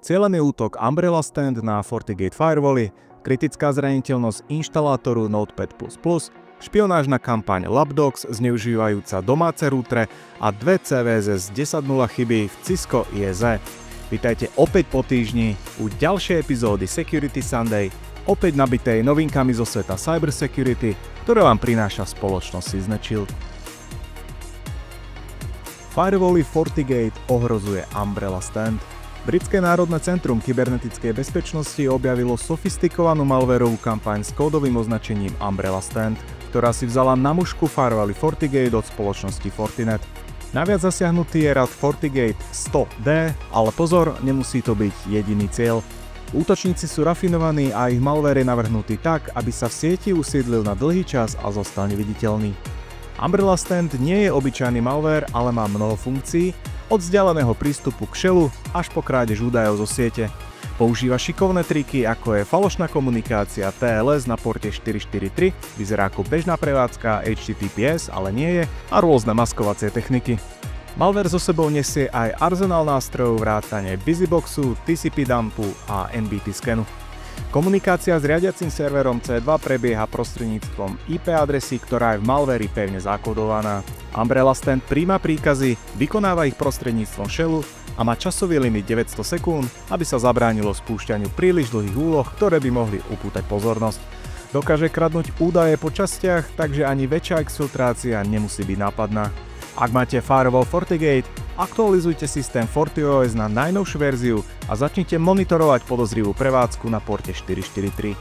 cielený útok Umbrella Stand na FortiGate firewally, kritická zraniteľnosť inštalátoru Notepad++, špionážna kampaň Labdox zneužívajúca domáce rútre a 2 CVZ z 10.0 chyby v Cisco IEC. Vítajte opäť po týždni u ďalšej epizódy Security Sunday, opäť nabitej novinkami zo sveta cybersecurity, ktoré vám prináša spoločnosť SysNet. Firewally FortiGate ohrozuje Umbrella Stand. Britské národné centrum kybernetickej bezpečnosti objavilo sofistikovanú malwareovú kampaň s kódovým označením Umbrella Stand, ktorá si vzala na mušku firewally FortiGate od spoločnosti Fortinet. Najviac zasiahnutý je rad FortiGate 100D, ale pozor, nemusí to byť jediný cieľ. Útočníci sú rafinovaní a ich malware je navrhnutý tak, aby sa v sieti usídlil na dlhý čas a zostal neviditeľný. Umbrella Stand nie je obyčajný malware, ale má mnoho funkcií, od vzdialeného prístupu k shellu až po krádež údajov zo siete. Používa šikovné triky, ako je falošná komunikácia TLS na porte 443, vyzerá ako bežná prevádzka HTTPS, ale nie je, a rôzne maskovacie techniky. Malware so sebou nesie aj arzenál nástrojov vrátane Busyboxu, TCP dumpu a NBT scanu. Komunikácia s riadiacim serverom C2 prebieha prostredníctvom IP adresy, ktorá je v malware pevne zakodovaná. Umbrella Stand príjma príkazy, vykonáva ich prostredníctvom shellu a má časový limit 900 sekúnd, aby sa zabránilo spúšťaniu príliš dlhých úloh, ktoré by mohli upútať pozornosť. Dokáže kradnúť údaje po častiach, takže ani väčšia exfiltrácia nemusí byť nápadná. Ak máte firewall FortiGate, aktualizujte systém FortiOS na najnovšiu verziu a začnite monitorovať podozrivú prevádzku na porte 443.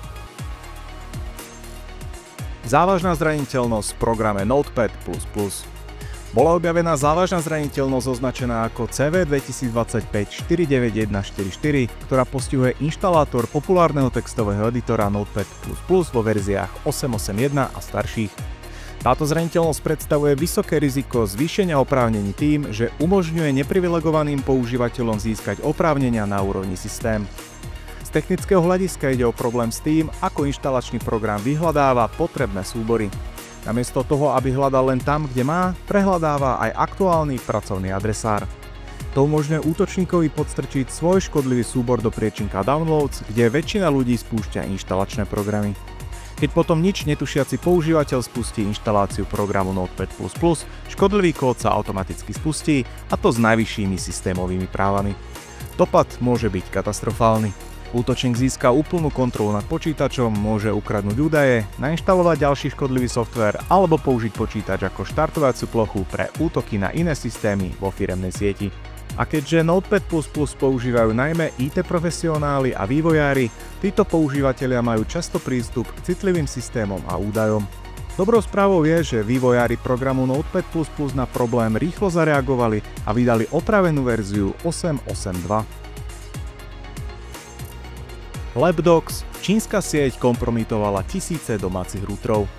Závažná zraniteľnosť v programe Notepad++. Bola objavená závažná zraniteľnosť označená ako CV 2025-49144, ktorá postihuje inštalátor populárneho textového editora Notepad++ vo verziách 8.8.1 a starších. Táto zraniteľnosť predstavuje vysoké riziko zvýšenia oprávnení tým, že umožňuje neprivilegovaným používateľom získať oprávnenia na úrovni systém. Z technického hľadiska ide o problém s tým, ako inštalačný program vyhľadáva potrebné súbory. Namiesto toho, aby hľadal len tam, kde má, prehľadáva aj aktuálny pracovný adresár. To umožňuje útočníkovi podstrčiť svoj škodlivý súbor do priečinka Downloads, kde väčšina ľudí spúšťa inštalačné programy. Keď potom nič netušiaci používateľ spustí inštaláciu programu Notepad++, škodlivý kód sa automaticky spustí, a to s najvyššími systémovými právami. Dopad môže byť katastrofálny. Útočník získa úplnú kontrolu nad počítačom, môže ukradnúť údaje, nainštalovať ďalší škodlivý softvér alebo použiť počítač ako štartovaciu plochu pre útoky na iné systémy vo firemnej sieti. A keďže Notepad++ používajú najmä IT profesionáli a vývojári, títo používatelia majú často prístup k citlivým systémom a údajom. Dobrou správou je, že vývojári programu Notepad++ na problém rýchlo zareagovali a vydali opravenú verziu 8.8.2. Labdox, čínska sieť kompromitovala tisíce domácich rútrov.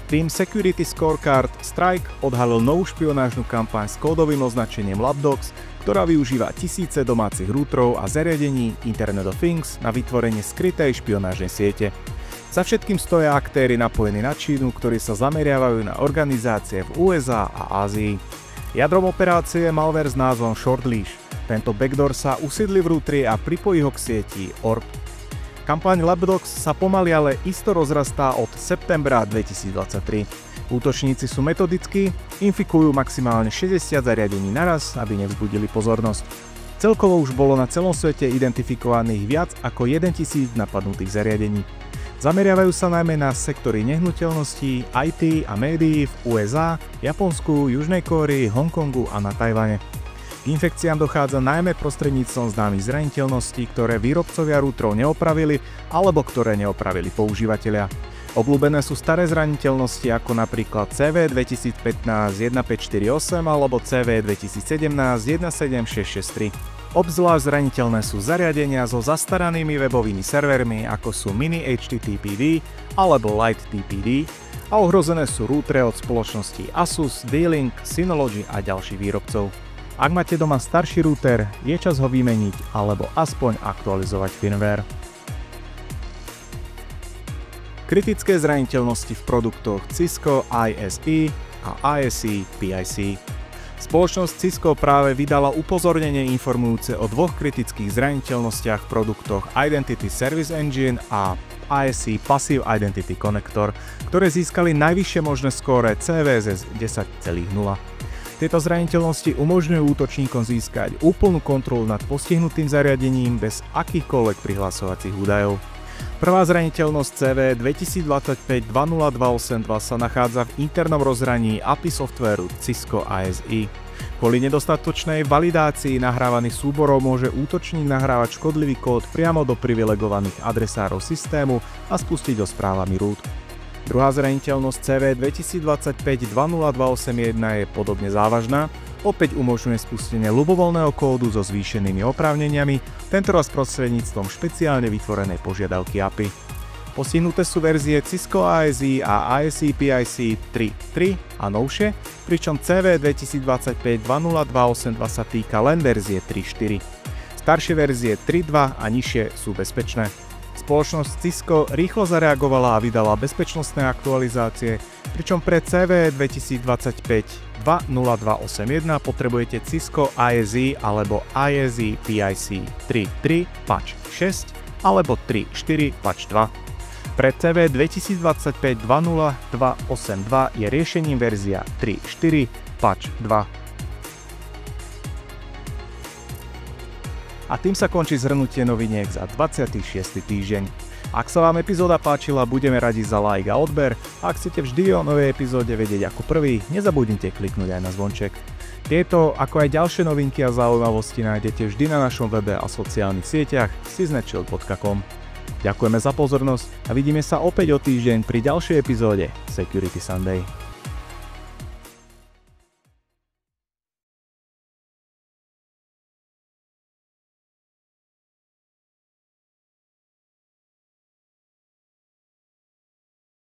Tým Security Scorecard Strike odhalil novú špionážnu kampaň s kódovým označením Labdox, ktorá využíva tisíce domácich rútrov a zariadení Internet of Things na vytvorenie skrytej špionážnej siete. Za všetkým stoja aktéri napojení na Čínu, ktorí sa zameriavajú na organizácie v USA a Ázii. Jadrom operácie je malware s názvom Shortleash. Tento backdoor sa usídli v rútri a pripojí ho k sieti ORP. Kampaň Labdox sa pomaly, ale isto rozrastá od septembra 2023. Útočníci sú metodickí, infikujú maximálne 60 zariadení naraz, aby nevzbudili pozornosť. Celkovo už bolo na celom svete identifikovaných viac ako 1000 napadnutých zariadení. Zameriavajú sa najmä na sektory nehnuteľností, IT a médií v USA, Japonsku, Južnej Kórei, Hongkongu a na Tajvane. K infekciám dochádza najmä prostredníctvom známych zraniteľností, ktoré výrobcovia rútrov neopravili alebo ktoré neopravili používatelia. Obľúbené sú staré zraniteľnosti ako napríklad CV 2015-1548 alebo CV 2017-17663. Obzvlášť zraniteľné sú zariadenia so zastaranými webovými servermi ako sú Mini HTTPD alebo Light TPD, a ohrozené sú rútre od spoločností Asus, D-Link, Synology a ďalších výrobcov. Ak máte doma starší rúter, je čas ho vymeniť alebo aspoň aktualizovať firmware. Kritické zraniteľnosti v produktoch Cisco ISE a ISE PIC. Spoločnosť Cisco práve vydala upozornenie informujúce o dvoch kritických zraniteľnostiach v produktoch Identity Service Engine a ISC Passive Identity Connector, ktoré získali najvyššie možné skóre CVSS 10.0. Tieto zraniteľnosti umožňujú útočníkom získať úplnú kontrolu nad postihnutým zariadením bez akýchkoľvek prihlasovacích údajov. Prvá zraniteľnosť CV 2025-20282 sa nachádza v internom rozhraní API softvéru Cisco ISE. Kvôli nedostatočnej validácii nahrávaných súborov môže útočník nahrávať škodlivý kód priamo do privilegovaných adresárov systému a spustiť ho správami root. Druhá zraniteľnosť CV 2025-20281 je podobne závažná, opäť umožňuje spustenie ľubovoľného kódu so zvýšenými oprávneniami, tentoraz prostredníctvom špeciálne vytvorenej požiadavky API. Postihnuté sú verzie Cisco ISE a ISE PIC 3.3 a novšie, pričom CV 2025-20282 sa týka len verzie 3.4. Staršie verzie 3.2 a nižšie sú bezpečné. Spoločnosť Cisco rýchlo zareagovala a vydala bezpečnostné aktualizácie, pričom pre CV 2025-20281 potrebujete Cisco ISE alebo ISE PIC 3.3 patch 6 alebo 3.4 patch 2. Pre CV 2025-20282 je riešením verzia 3.4 patch 2. A tým sa končí zhrnutie noviniek za 26. týždeň. Ak sa vám epizóda páčila, budeme radi za like a odber. A ak chcete vždy o novej epizóde vedieť ako prvý, nezabudnite kliknúť aj na zvonček. Tieto, ako aj ďalšie novinky a zaujímavosti nájdete vždy na našom webe a sociálnych sieťach cisnetshield.com. Ďakujeme za pozornosť a vidíme sa opäť o týždeň pri ďalšej epizóde Security Sunday.